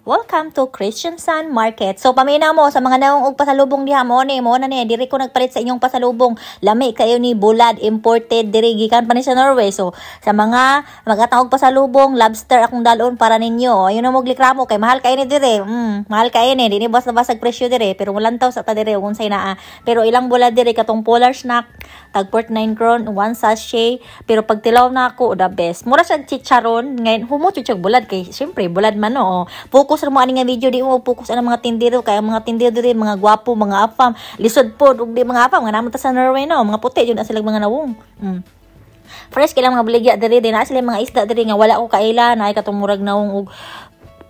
Welcome to Christian Sun Market. So paminaw mo sa mga naong og pasalubong diha mo na ni diri ko nagpalit sa inyong pasalubong. Lami kayo ni bulad imported diri gikan pa ni sa Norway. So sa mga magatang og pasalubong, lobster akong dalon para ninyo. Ayun na mo glikramo kay mahal kay ni diri. Mahal kay ni dini basta-basta presyo diri pero walantaw sa ta diri unsay naa. Pero ilang bulad diri katong polar snack tag 49 kron one sachet pero pag tilaw na ako the best. Mura sa chicharon ngayon humo chuchog bulad kay syempre bulad man no. Focus mo ani nga video di mo focus ang mga tindero kay mga tindero diri mga gwapo mga afam lisod pod ug di mga afam nga namo ta sa Norway no mga puti jud na sila mga nawong. Fresh kailang mga baligya diri din na sila mga isda diri nga wala ko kaila na ay katong murag nawong ug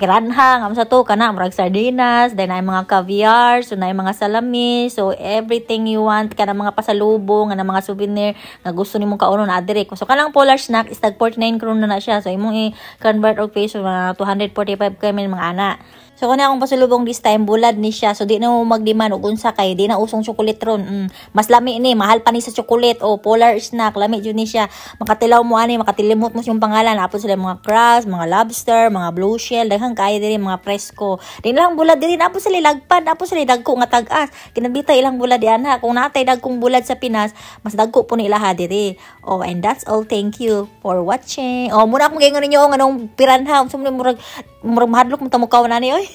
piranha ngam sa to kana murag sardinas then ay mga caviar so na mga salami so everything you want kana mga pasalubong nga mga souvenir nga gusto nimong kaunon adire so kanang polar snack is tag 49 kroner na siya so imong i-convert og peso mga 245 kay mga ana. So kung akong pasalubong this time bulad ni siya so di na mo magdemand og unsa kay di na usong chocolate ron. Mas lami ni mahal pa ni sa chocolate o polar snack lami jud ni siya makatilaw mo ani makatilimot mo yung pangalan apo sila mga crabs mga lobster mga blue shell daghang kay diri mga presko din lang bulad diri apo sila lagpad apo sila dagko nga tag-as kinabitay ilang bulad diyan ha kung natay dagkong bulad sa Pinas mas dagko po ni ilaha diri. Oh and that's all, thank you for watching. Oh muna akong gingon ninyo nganong piranha sumli murag mahadlok mo tamukaw na ni oy.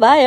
Bye.